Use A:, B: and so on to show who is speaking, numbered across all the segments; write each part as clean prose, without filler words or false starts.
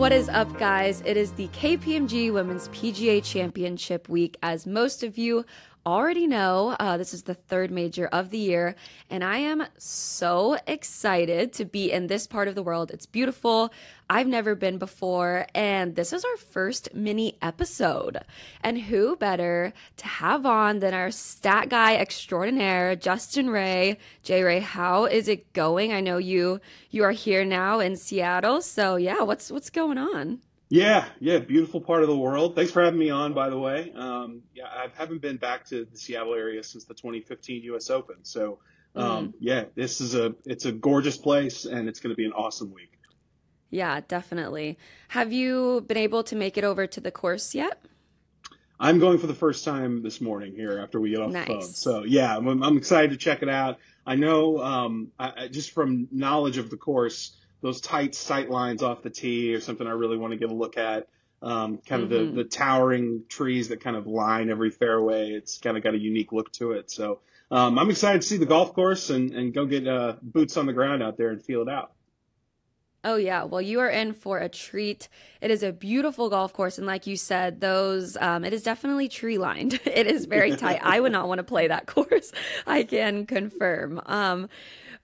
A: What is up, guys? It is the KPMG Women's PGA Championship week. As most of you already know, this is the third major of the year, and I am so excited to be in this part of the world. It's beautiful. I've never been before, and this is our first mini episode. And who better to have on than our stat guy extraordinaire, Justin Ray. J. Ray, how is it going? I know you are here now in Seattle, so yeah, what's going on?
B: Yeah, beautiful part of the world. Thanks for having me on, by the way. I haven't been back to the Seattle area since the 2015 U.S. Open. So, it's a gorgeous place, and it's going to be an awesome week.
A: Yeah, definitely. Have you been able to make it over to the course yet?
B: I'm going for the first time this morning here after we get off the phone. So, yeah, I'm excited to check it out. I know just from knowledge of the course, those tight sight lines off the tee or something I really want to get a look at. The towering trees that kind of line every fairway. It's kind of got a unique look to it. So I'm excited to see the golf course and go get boots on the ground out there and feel it out.
A: Oh, yeah. Well, you are in for a treat. It is a beautiful golf course. And like you said, it is definitely tree lined. It is very tight. I would not want to play that course. I can confirm.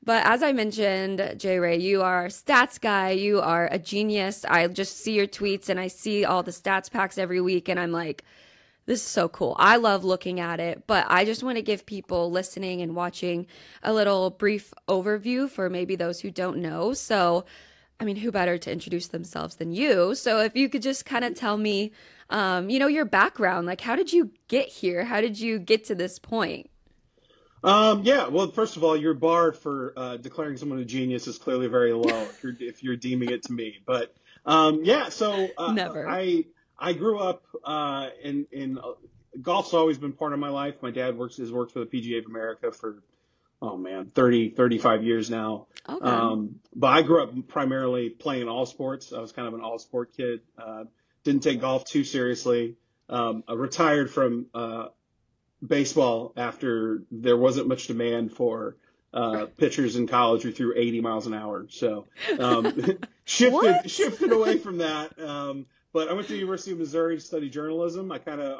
A: But as I mentioned, J. Ray, you are a stats guy. You are a genius. I just see your tweets and I see all the stats packs every week. And I'm like, this is so cool. I love looking at it. But I just want to give people listening and watching a little brief overview for maybe those who don't know. So, I mean, who better to introduce themselves than you? So if you could just kind of tell me, your background, like how did you get here? How did you get to this point?
B: Well, first of all, your bar for declaring someone a genius is clearly very low if you're deeming it to me. But
A: Never.
B: I grew up in golf's always been part of my life. My dad has worked for the PGA of America for 35 years now.
A: Okay.
B: But I grew up primarily playing all sports. I was kind of an all sport kid. Didn't take golf too seriously. I retired from baseball after there wasn't much demand for pitchers in college who threw 80 miles an hour. So shifted away from that. But I went to the University of Missouri to study journalism. I kind of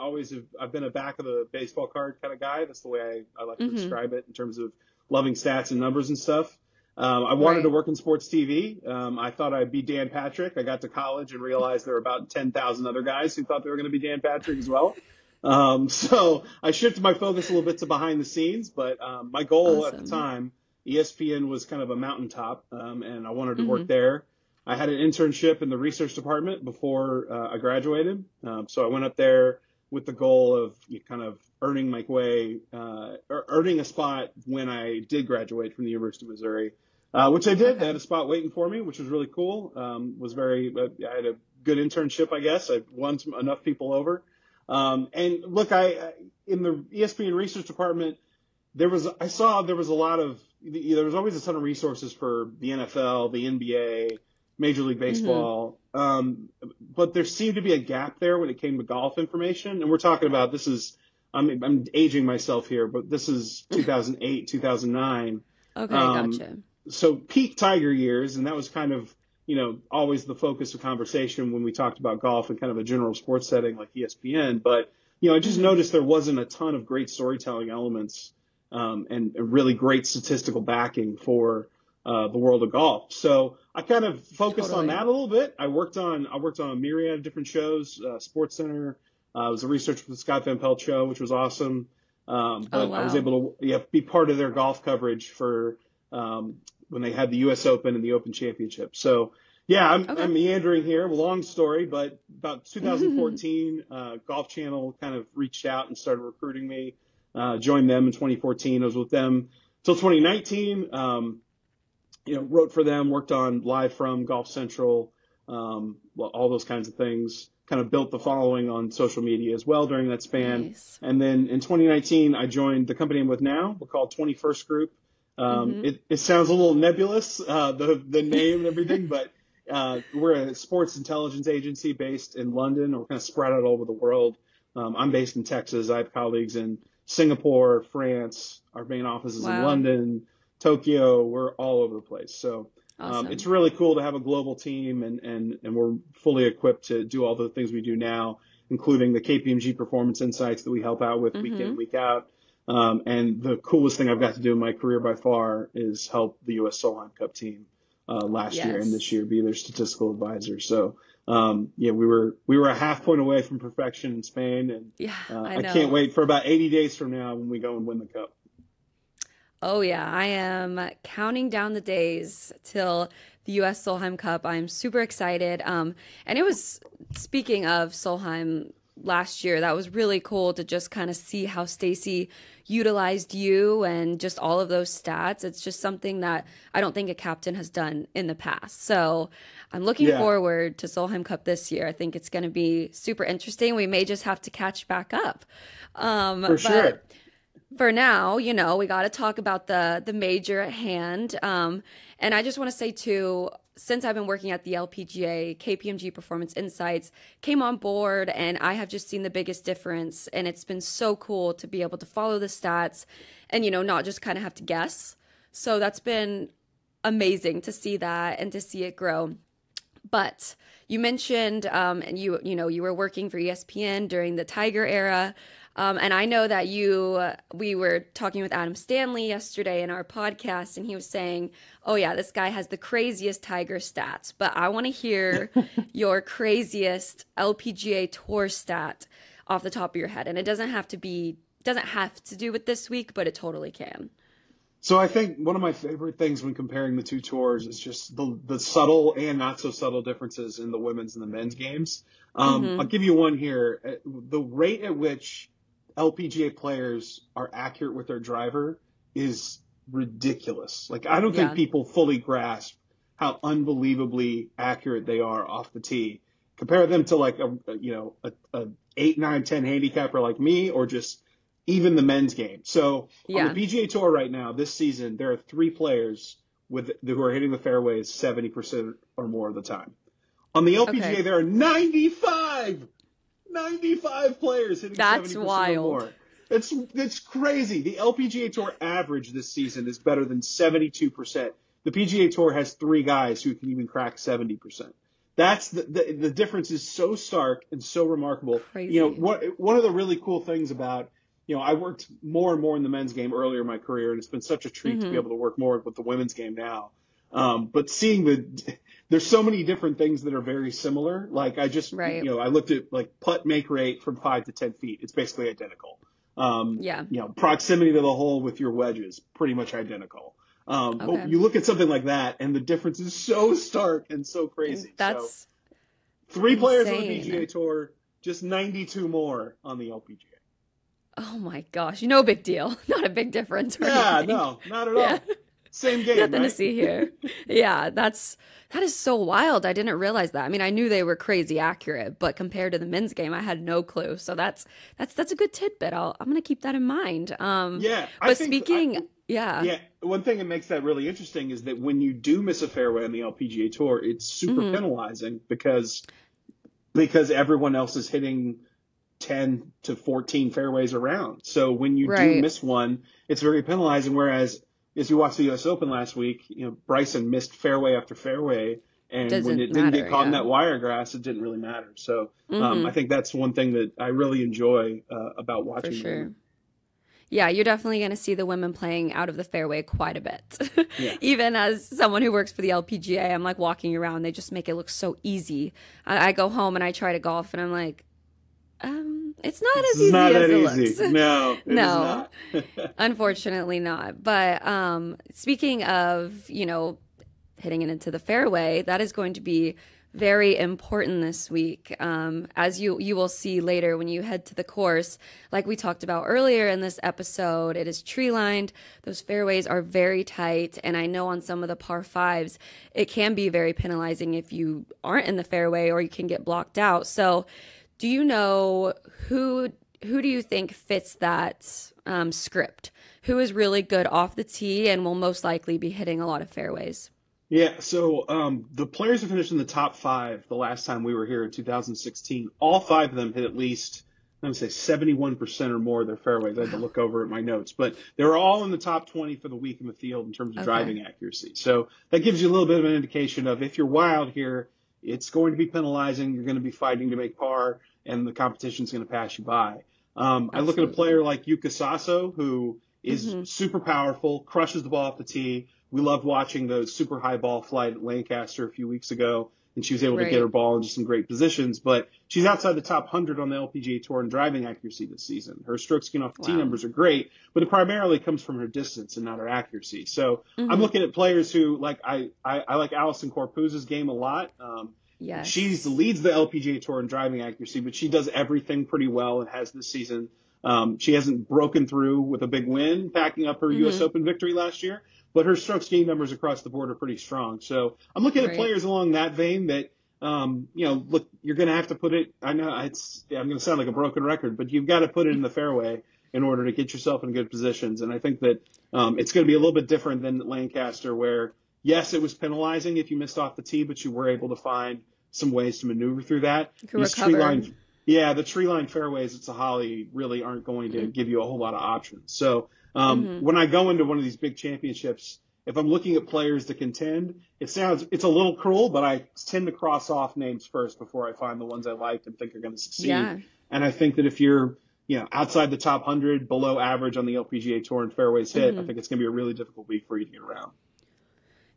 B: I've been a back of the baseball card kind of guy. That's the way I like to describe it in terms of loving stats and numbers and stuff. I wanted to work in sports TV. I thought I'd be Dan Patrick. I got to college and realized there were about 10,000 other guys who thought they were going to be Dan Patrick as well. So I shifted my focus a little bit to behind the scenes, but my goal at the time, ESPN was kind of a mountaintop, and I wanted to work there. I had an internship in the research department before I graduated, so I went up there with the goal of kind of earning my way, or earning a spot when I did graduate from the University of Missouri, which I did. Okay. I had a spot waiting for me, which was really cool. I had a good internship, I guess. I won enough people over. And look, in the ESPN research department, there was always a ton of resources for the NFL, the NBA, Major League Baseball. But there seemed to be a gap there when it came to golf information. And we're talking about, I'm aging myself here, but this is 2008, 2009.
A: Okay. Gotcha.
B: So peak Tiger years. And that was kind of, always the focus of conversation when we talked about golf in kind of a general sports setting like ESPN. But, I just noticed there wasn't a ton of great storytelling elements and really great statistical backing for the world of golf. So I kind of focused on that a little bit. I worked on a myriad of different shows, Sports Center. I was a researcher for the Scott Van Pelt show, which was awesome. I was able to be part of their golf coverage for when they had the U.S. Open and the Open Championship. So, I'm meandering here. Long story, but about 2014, Golf Channel kind of reached out and started recruiting me. Joined them in 2014. I was with them till 2019. Wrote for them, worked on Live from Golf Central, all those kinds of things. Kind of built the following on social media as well during that span.
A: Nice.
B: And then in 2019, I joined the company I'm with now. We're called 21st Group. It sounds a little nebulous, the name and everything, but we're a sports intelligence agency based in London. We're kind of spread out all over the world. I'm based in Texas. I have colleagues in Singapore, France. Our main office is in London, Tokyo. We're all over the place. So It's
A: Awesome.
B: really cool to have a global team, and we're fully equipped to do all the things we do now, including the KPMG Performance Insights that we help out with week in
A: Mm-hmm.
B: and week out. And the coolest thing I've got to do in my career by far is help the U.S. Solheim Cup team last year and this
A: Yes.
B: year, be their statistical advisor. So yeah, we were a half point away from perfection in Spain, and
A: Yeah, I
B: I can't
A: know.
B: wait for about 80 days from now when we go and win the cup.
A: Oh yeah, I am counting down the days till the US Solheim Cup. I'm super excited. And it was, speaking of Solheim last year, that was really cool to just kind of see how Stacy utilized you and just all of those stats. It's just something that I don't think a captain has done in the past. So I'm looking
B: Yeah,
A: forward to Solheim Cup this year. I think it's going to be super interesting. We may just have to catch back up.
B: for sure.
A: But for now, we got to talk about the major at hand. And I just want to say too, since I've been working at the LPGA, KPMG Performance Insights came on board, and I have just seen the biggest difference. And it's been so cool to be able to follow the stats and not just kind of have to guess. So that's been amazing to see that and to see it grow. But you mentioned, and you were working for ESPN during the Tiger era, and I know that we were talking with Adam Stanley yesterday in our podcast, and he was saying, "Oh yeah, this guy has the craziest Tiger stats." But I want to hear your craziest LPGA Tour stat off the top of your head, and it doesn't have to do with this week, but it totally can.
B: So I think one of my favorite things when comparing the two tours is just the subtle and not so subtle differences in the women's and the men's games. I'll
A: Mm-hmm.
B: give you one here. The rate at which LPGA players are accurate with their driver is ridiculous. Like, I don't think
A: Yeah.
B: people fully grasp how unbelievably accurate they are off the tee. Compare them to like a 8, 9, 10 handicapper like me, or just even the men's game. So on the
A: Yeah.
B: PGA Tour right now, this season, there are 3 players who are hitting the fairways 70% or more of the time. On the LPGA,
A: Okay.
B: there are 95 players hitting
A: That's
B: 70% or
A: wild.
B: more. It's crazy. The LPGA Tour average this season is better than 72%. The PGA Tour has 3 guys who can even crack 70%. That's the difference is so stark and so remarkable.
A: Crazy.
B: One of the really cool things about, I worked more and more in the men's game earlier in my career, and it's been such a treat to be
A: Mm-hmm.
B: able to work more with the women's game now. But seeing there's so many different things that are very similar. Like
A: Right.
B: I looked at like putt make rate from 5 to 10 feet. It's basically identical.
A: Yeah.
B: Proximity to the hole with your wedges, pretty much identical. But
A: Okay.
B: you look at something like that, and the difference is so stark and so crazy. So
A: That's
B: 3 players on the PGA
A: insane.
B: Tour, just 92 more on the LPGA.
A: Oh my gosh. No big deal. Not a big difference or
B: Yeah,
A: anything.
B: no, not at
A: Yeah.
B: all. Same game,
A: Nothing to
B: right?
A: see here. Yeah, that is so wild. I didn't realize that. I mean, I knew they were crazy accurate, but compared to the men's game, I had no clue. So that's a good tidbit. I'm gonna keep that in mind.
B: Yeah, I
A: But
B: think,
A: yeah.
B: yeah, one thing that makes that really interesting is that when you do miss a fairway on the LPGA Tour, it's super
A: Hmm.
B: penalizing because everyone else is hitting 10 to 14 fairways around. So when you do
A: Right.
B: miss one, it's very penalizing. Whereas as you watched the U.S. Open last week, Bryson missed fairway after fairway, and when
A: Doesn't
B: it didn't get
A: matter.
B: caught in
A: Yeah.
B: that wire grass, it didn't really matter. So I
A: Hmm.
B: think that's one thing that I really enjoy about
A: For
B: watching the
A: sure.
B: women.
A: Yeah, you're definitely going to see the women playing out of the fairway quite a bit.
B: Yeah.
A: Even as someone who works for the LPGA, I'm like walking around, they just make it look so easy. I go home and I try to golf, and I'm like, it's not
B: It's
A: as easy
B: not
A: as
B: that
A: it
B: easy.
A: looks.
B: No, it is
A: No,
B: not.
A: unfortunately not. But speaking of, hitting it into the fairway, that is going to be very important this week. As you will see later when you head to the course, like we talked about earlier in this episode, it is tree lined. Those fairways are very tight, and I know on some of the par fives, it can be very penalizing if you aren't in the fairway or you can get blocked out. So, do you know who do you think fits that script? Who is really good off the tee and will most likely be hitting a lot of fairways?
B: Yeah, so the players who finished in the top 5 the last time we were here in 2016, all 5 of them hit at least I'm going to say 71% or more of their fairways. I had to look over at my notes, but they were all in the top 20 for the week in the field in terms of driving accuracy. So that gives you a little bit of an indication of if you're wild here, it's going to be penalizing. You're going to be fighting to make par, and the competition's going to pass you by. I look at a player like Yuka Sasso, who is super powerful, crushes the ball off the tee. We loved watching the super high ball flight at Lancaster a few weeks ago, and she was able to get her ball into some great positions. But she's outside the top 100 on the LPGA Tour in driving accuracy this season. Her stroke gained off the tee numbers are great, but it primarily comes from her distance and not her accuracy. So I'm looking at players who, like, I like Alison Corpuz's game a lot. She leads the LPGA Tour in driving accuracy, but she does everything pretty well and has this season. She hasn't broken through with a big win, backing up her U.S. Open victory last year, but her strokes gained numbers across the board are pretty strong. So I'm looking at players along that vein that, look, you're going to have to put it. I know I'm going to sound like a broken record, but you've got to put it in the fairway in order to get yourself in good positions. And I think that it's going to be a little bit different than Lancaster, where yes, it was penalizing if you missed off the tee, but you were able to find some ways to maneuver through that. The tree line fairways at Sahalee really aren't going to give you a whole lot of options. So when I go into one of these big championships, if I'm looking at players to contend, it's a little cruel, but I tend to cross off names first before I find the ones I like and think are going to succeed. Yeah. And I think that if you're outside the top 100, below average on the LPGA Tour and fairways hit, I think it's going to be a really difficult week for you to get around.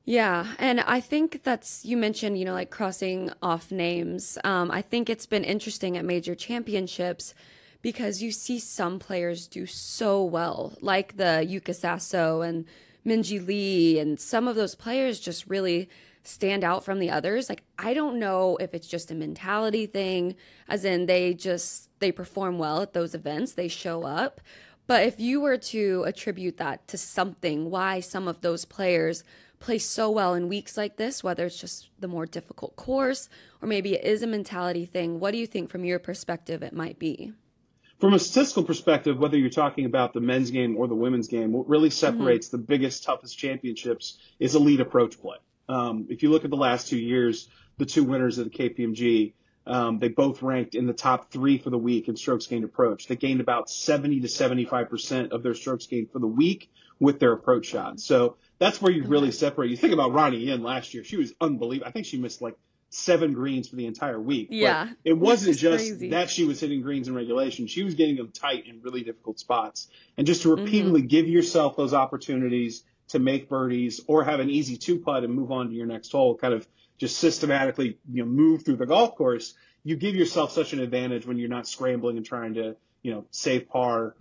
A: Yeah, and I think you mentioned, like crossing off names. I think it's been interesting at major championships because you see some players do so well, like the Yuka Sasso and Minjee Lee, and some of those players just really stand out from the others. Like, I don't know if it's just a mentality thing, as in they perform well at those events, they show up. But if you were to attribute that to something, why some of those players play so well in weeks like this, whether it's just the more difficult course or maybe it is a mentality thing, what do you think from your perspective it might be?
B: From a statistical perspective, whether you're talking about the men's game or the women's game, what really separates the biggest, toughest championships is elite approach play. If you look at the last 2 years, the two winners of the KPMG, they both ranked in the top 3 for the week in strokes gained approach. They gained about 70 to 75% of their strokes gained for the week with their approach shots. So that's where you really separate. You think about Ronnie Yen last year. She was unbelievable. I think she missed like 7 greens for the entire week.
A: Yeah.
B: But it wasn't just crazy that she was hitting greens in regulation. She was getting them tight in really difficult spots. And just to repeatedly give yourself those opportunities to make birdies or have an easy 2-putt and move on to your next hole, kind of just systematically move through the golf course, you give yourself such an advantage when you're not scrambling and trying to save par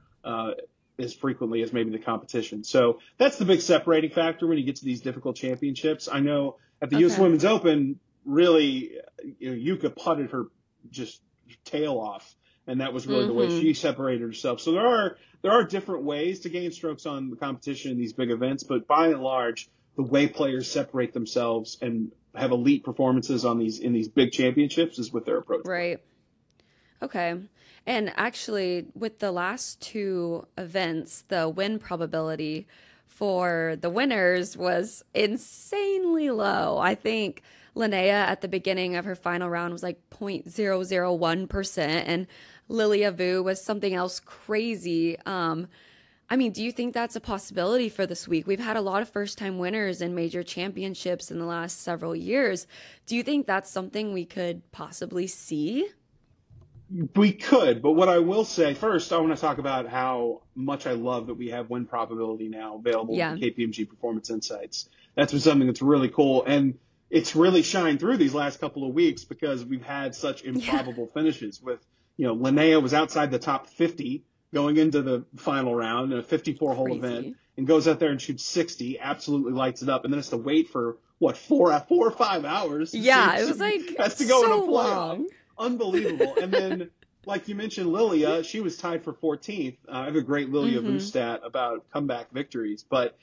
B: as frequently as maybe the competition. So that's the big separating factor when you get to these difficult championships. I know at the U.S. Women's Open, really, Yuka putted her just tail off, and that was really the way she separated herself. So there are different ways to gain strokes on the competition in these big events, but by and large, the way players separate themselves and have elite performances in these big championships is with their approach.
A: Right. Okay. And actually, with the last 2 events, the win probability for the winners was insanely low. I think Linnea at the beginning of her final round was like 0.001%, and Lilia Vu was something else crazy. I mean, do you think that's a possibility for this week? We've had a lot of first-time winners in major championships in the last several years. Do you think that's something we could possibly see?
B: We could, but what I will say first, I want to talk about how much I love that we have win probability now available in KPMG Performance Insights. That's been something that's really cool, and it's really shined through these last couple of weeks because we've had such improbable finishes. With Linnea was outside the top 50 going into the final round in a 54-hole event, and goes out there and shoots 60, absolutely lights it up, and then has to wait for 4 or 5 hours.
A: Yeah, it was like
B: has to go
A: so
B: in a playoff.
A: Long.
B: Unbelievable. And then, like you mentioned, Lilia, she was tied for 14th. I have a great Lilia Vu stat about comeback victories. But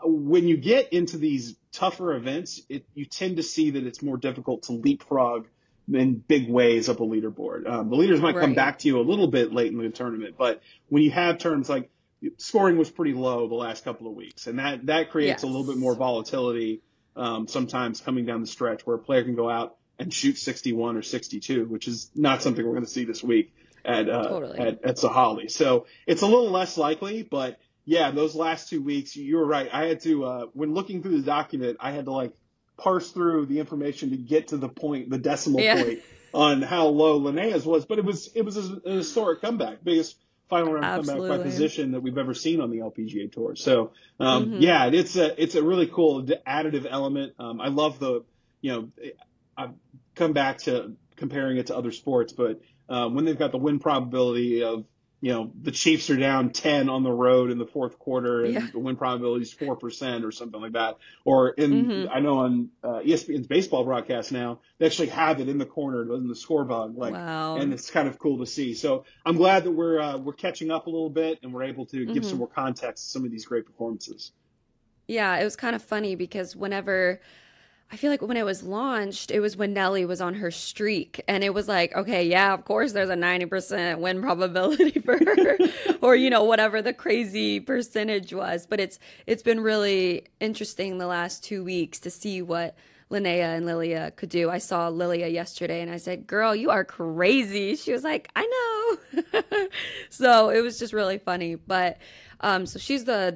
B: when you get into these tougher events, you tend to see that it's more difficult to leapfrog in big ways up a leaderboard. The leaders might come back to you a little bit late in the tournament, but when you have terms like scoring was pretty low the last couple of weeks, and that creates a little bit more volatility sometimes coming down the stretch where a player can go out and shoot 61 or 62, which is not something we're going to see this week.
A: Totally.
B: at Sahali. So it's a little less likely, but yeah, those last 2 weeks, you were right. I had to, when looking through the document, I had to like parse through the information to get to the point, the decimal
A: Yeah.
B: point on how low Linnea's was. But it was an historic comeback, biggest final round comeback by
A: Absolutely.
B: position that we've ever seen on the LPGA Tour. So,
A: Mm-hmm.
B: yeah, it's a really cool additive element. I love I've come back to comparing it to other sports, but when they've got the win probability of, the Chiefs are down 10 on the road in the fourth quarter
A: Yeah.
B: and the win probability is 4% or something like that. Or
A: Mm-hmm.
B: I know on ESPN's baseball broadcast now, they actually have it in the corner in the score bug,
A: Wow.
B: and it's kind of cool to see. So I'm glad that we're catching up a little bit and we're able to give some
A: Mm-hmm.
B: more context to some of these great performances.
A: Yeah, it was kind of funny because I feel like when it was launched, it was when Nelly was on her streak. And it was like, okay, yeah, of course there's a 90% win probability for her or, whatever the crazy percentage was. But it's been really interesting the last 2 weeks to see what Linnea and Lilia could do. I saw Lilia yesterday and I said, girl, you are crazy. She was like, I know. So it was just really funny. But so she's the,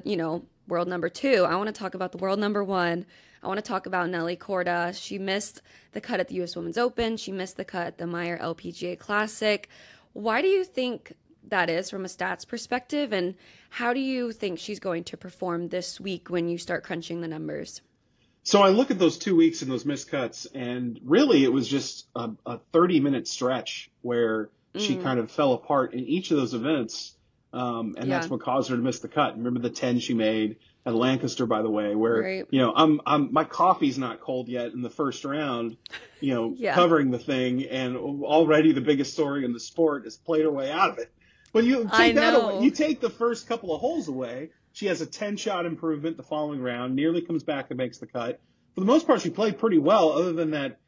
A: world number 2. I want to talk about the world number 1. I want to talk about Nelly Korda. She missed the cut at the U.S. Women's Open. She missed the cut at the Meyer LPGA Classic. Why do you think that is from a stats perspective? And how do you think she's going to perform this week when you start crunching the numbers?
B: So I look at those 2 weeks and those missed cuts, and really it was just a 30-minute stretch where she kind of fell apart in each of those events. And that's what caused her to miss the cut. Remember the 10 she made at Lancaster, by the way, where,
A: Right.
B: my coffee's not cold yet in the first round,
A: Yeah.
B: covering the thing, and already the biggest story in the sport has played her way out of it. But you
A: I
B: take that away,
A: know.
B: you take the first couple of holes away, she has a 10-shot improvement the following round, nearly comes back and makes the cut. For the most part, she played pretty well, other than that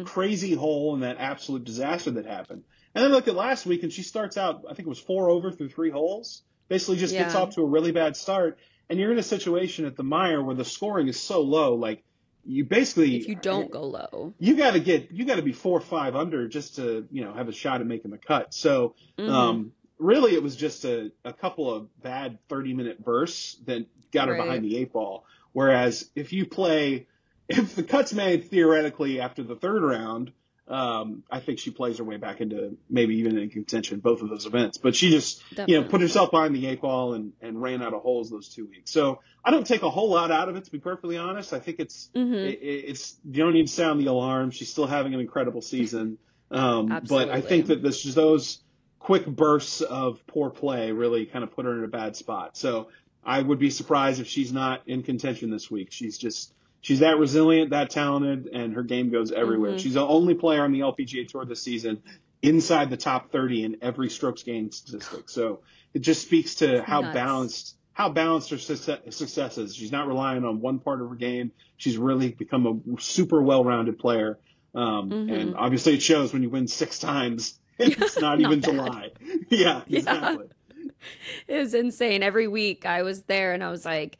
B: crazy hole and that absolute disaster that happened. And then look at last week, and she starts out, I think it was 4 over through 3 holes. Basically just gets
A: Yeah.
B: off to a really bad start. And you're in a situation at the Meyer where the scoring is so low, like you basically,
A: If you don't go low.
B: you got to be 4 or 5 under just to, have a shot at making the cut. So, really it was just a couple of bad 30-minute bursts that got her
A: Right.
B: behind the 8 ball. Whereas if the cut's made theoretically after the third round, I think she plays her way back into maybe even in contention, both of those events. But she just,
A: Definitely.
B: put herself behind the 8 ball and ran out of holes those 2 weeks. So I don't take a whole lot out of it, to be perfectly honest. I think it's you don't need to sound the alarm. She's still having an incredible season. But I think that those quick bursts of poor play really kind of put her in a bad spot. So I would be surprised if she's not in contention this week. She's that resilient, that talented, and her game goes everywhere. She's the only player on the LPGA Tour this season inside the top 30 in every strokes gained statistic. So it just speaks to how
A: nuts.
B: balanced her success is. She's not relying on one part of her game. She's really become a super well-rounded player. And obviously it shows when you win 6 times. It's not even
A: bad.
B: July. Yeah, exactly.
A: It was insane. Every week I was there and I was like,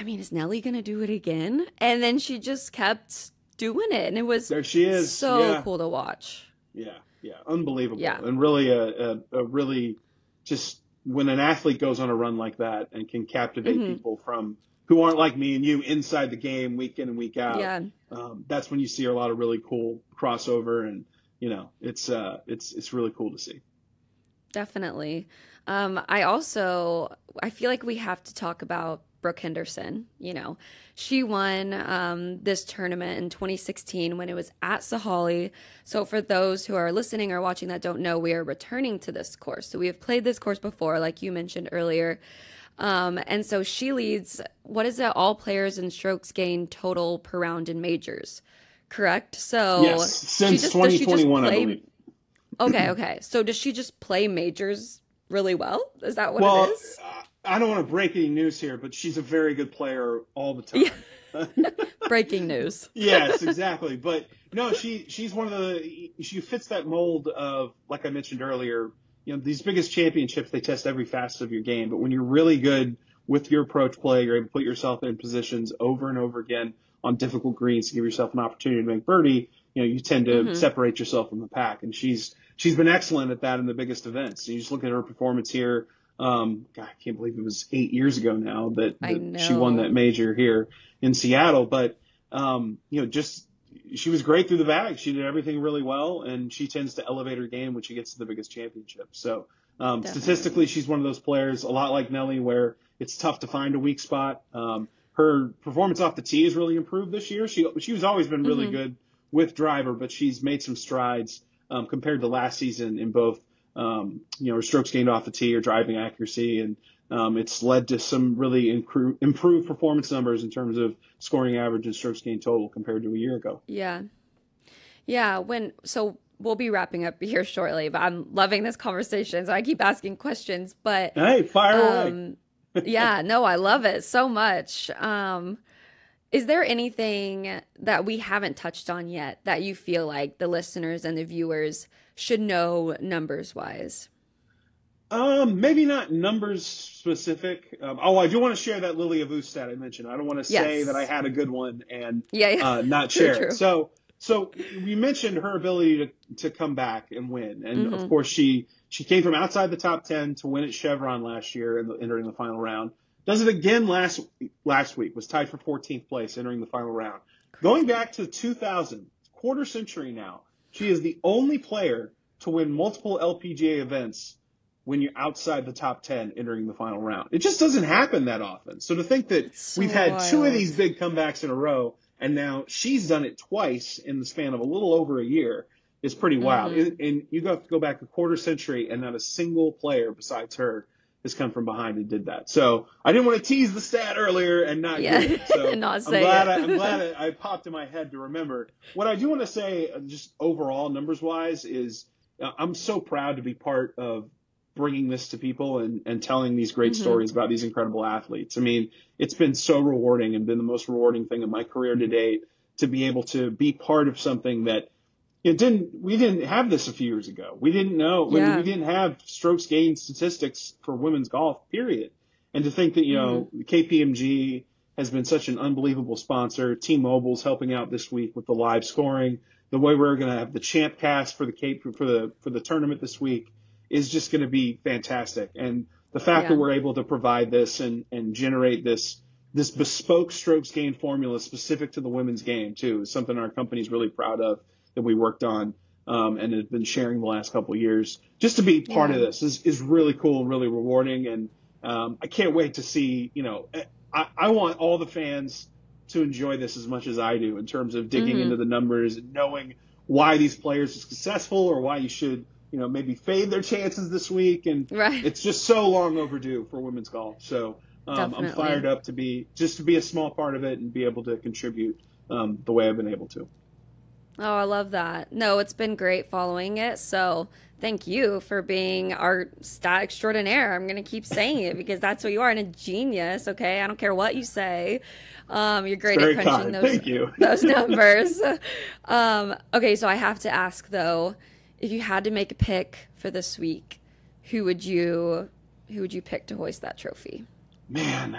A: is Nelly going to do it again? And then she just kept doing it. And it was
B: There she is.
A: so cool to watch.
B: Yeah. Unbelievable.
A: Yeah.
B: And really a really just when an athlete goes on a run like that and can captivate people who aren't like me and you inside the game week in and week out.
A: Yeah.
B: That's when you see a lot of really cool crossover, and it's really cool to see.
A: Definitely. I feel like we have to talk about Brooke Henderson. She won this tournament in 2016 when it was at Sahali. So for those who are listening or watching that don't know, we are returning to this course. So we have played this course before, like you mentioned earlier. And so she leads, what is it, all players and strokes gained total per round in majors, correct? So
B: yes, since 2021, I believe.
A: Okay. So does she just play majors really well? Is that what it is?
B: I don't want to break any news here, but she's a very good player all the time.
A: Yeah. Breaking news.
B: Yes, exactly. But no, she fits that mold of, like I mentioned earlier, these biggest championships, they test every facet of your game. But when you're really good with your approach play, you're able to put yourself in positions over and over again on difficult greens to give yourself an opportunity to make birdie. you tend to
A: Mm-hmm.
B: separate yourself from the pack. And she's been excellent at that in the biggest events. You just look at her performance here. God, I can't believe it was 8 years ago now
A: I
B: that she won that
A: know.
B: major here in Seattle. But, just she was great through the bag. She did everything really well, and she tends to elevate her game when she gets to the biggest championship. So, statistically,
A: Definitely.
B: she's one of those players, a lot like Nelly, where it's tough to find a weak spot. Her performance off the tee has really improved this year. She's always been really
A: Mm-hmm.
B: good with driver, but she's made some strides compared to last season in both, her strokes gained off the tee or driving accuracy. And it's led to some really improved performance numbers in terms of scoring average and strokes gained total compared to a year ago.
A: Yeah. Yeah. So we'll be wrapping up here shortly, but I'm loving this conversation. So I keep asking questions, but
B: Hey, fire away.
A: um, yeah, no, I love it so much. Is there anything that we haven't touched on yet that you feel like the listeners and the viewers should know numbers wise?
B: Maybe not numbers specific. I do want to share that Lily Avu stat I mentioned. I don't want to say that I
A: Yes.
B: had a good one and
A: Yeah, yeah.
B: not
A: True,
B: share it.
A: true.
B: So we mentioned her ability to come back and win, and of
A: Mm-hmm.
B: course she came from outside the top 10 to win at Chevron last year and entering the final round. Does it again last week. Was tied for 14th place entering the final round. Going
A: Crazy.
B: back to 2000, quarter century now, she is the only player to win multiple LPGA events when you're outside the top 10 entering the final round. It just doesn't happen that often. So to think that
A: It's so
B: we've had two of these
A: wild.
B: big comebacks in a row, and now she's done it twice in the span of a little over a year is pretty wild.
A: Mm-hmm.
B: And you have to go back a quarter century, and not a single player besides her has come from behind and did that. So I didn't want to tease the stat earlier and not give
A: Yeah.
B: it. So
A: Not
B: I'm
A: say
B: glad
A: it.
B: I popped in my head to remember. What I do want to say, just overall numbers wise, is I'm so proud to be part of bringing this to people and telling these great
A: Mm-hmm.
B: stories about these incredible athletes. I mean, it's been so rewarding and been the most rewarding thing in my career to date to be able to be part of something that we didn't have this a few years ago. We didn't know, we
A: Yeah.
B: didn't have strokes gained statistics for women's golf, period. And to think that,
A: Mm-hmm.
B: KPMG has been such an unbelievable sponsor. T-Mobile's helping out this week with the live scoring. The way we're going to have the champ cast for the tournament this week is just going to be fantastic. And the fact that
A: Yeah.
B: we're able to provide this and generate this bespoke strokes gain formula specific to the women's game too is something our company's really proud of that we worked on and have been sharing the last couple of years. Just to be part of
A: Yeah.
B: this is really cool and really rewarding. And I can't wait to see, I want all the fans to enjoy this as much as I do in terms of digging
A: Mm-hmm.
B: into the numbers and knowing why these players are successful or why you should, maybe fade their chances this week. And
A: Right.
B: it's just so long overdue for women's golf. So I'm fired
A: Definitely.
B: up to be a small part of it and be able to contribute the way I've been able to.
A: Oh, I love that. No, it's been great following it. So thank you for being our stat extraordinaire. I'm going to keep saying it because that's what you are, and a genius. Okay. I don't care what you say. You're
B: It's
A: great at
B: very
A: crunching
B: kind. Thank you.
A: those numbers. Okay. So I have to ask though, if you had to make a pick for this week, who would you pick to hoist that trophy?
B: Man,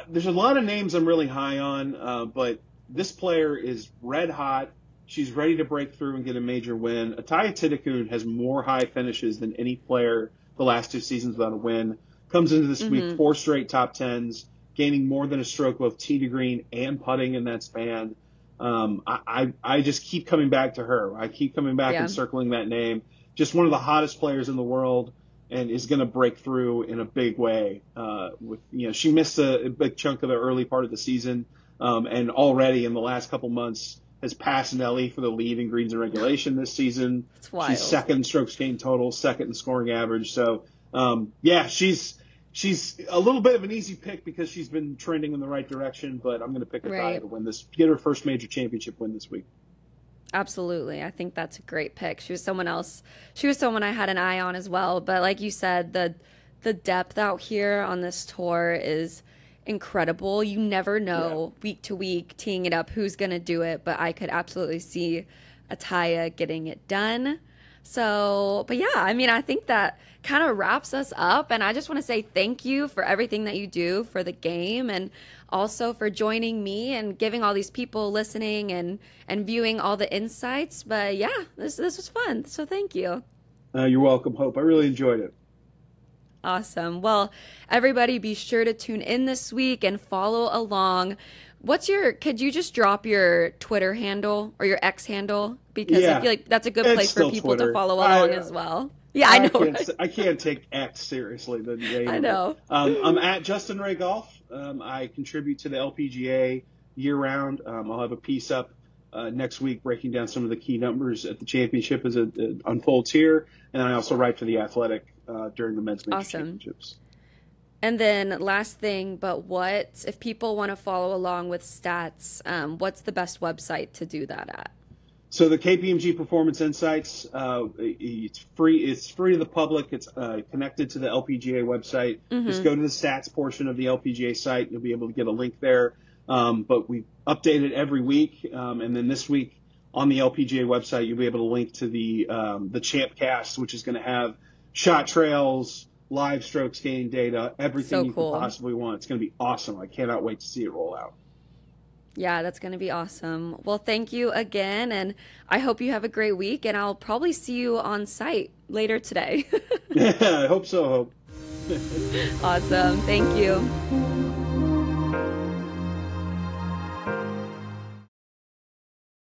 B: there's a lot of names I'm really high on, but this player is red hot. She's ready to break through and get a major win. Ataya Titakun has more high finishes than any player the last 2 seasons without a win. Comes into this week
A: Mm-hmm.
B: 4 straight top tens, gaining more than a stroke both tee to green and putting in that span. I just keep coming back to her. I keep coming back
A: Yeah.
B: and circling that name. Just one of the hottest players in the world, and is going to break through in a big way. She missed a big chunk of the early part of the season, and already in the last couple months has passed Nelly for the lead in greens and regulation this season.
A: It's wild.
B: She's second in strokes gained total, second in scoring average. So, she's a little bit of an easy pick because she's been trending in the right direction, but I'm going to pick Ataya
A: Right.
B: to win this, get her first major championship win this week.
A: Absolutely. I think that's a great pick. She was someone I had an eye on as well. But like you said, the depth out here on this tour is incredible. You never know week to week, teeing it up, who's going to do it. But I could absolutely see Ataya getting it done. So, but yeah, I mean, I think that kind of wraps us up. And I just want to say thank you for everything that you do for the game and also for joining me and giving all these people listening and viewing all the insights. But yeah, this was fun. So thank you.
B: You're welcome, Hope. I really enjoyed it.
A: Awesome. Well, everybody be sure to tune in this week and follow along. Could you just drop your Twitter handle or your X handle? Because I feel like that's a good place for people to follow along as well. Yeah, I know.
B: I can't take X seriously. The name
A: I know.
B: I'm at Justin Ray Golf. I contribute to the LPGA year round. I'll have a piece up next week breaking down some of the key numbers at the championship as it unfolds here. And I also write for The Athletic during the men's major championships.
A: And then last thing, but if people want to follow along with stats, what's the best website to do that at?
B: So the KPMG Performance Insights, it's free. It's free to the public. It's connected to the LPGA website. Just go to the stats portion of the LPGA site. You'll be able to get a link there. But we update it every week. And then this week on the LPGA website, you'll be able to link to the Champcast, which is going to have shot trails, live strokes gain data, everything you could possibly want. It's going to be awesome. I cannot wait to see it roll out.
A: Yeah, that's going to be awesome. Well, thank you again, and I hope you have a great week, and I'll probably see you on site later today.
B: Yeah, I hope so, Hope.
A: Awesome. Thank you.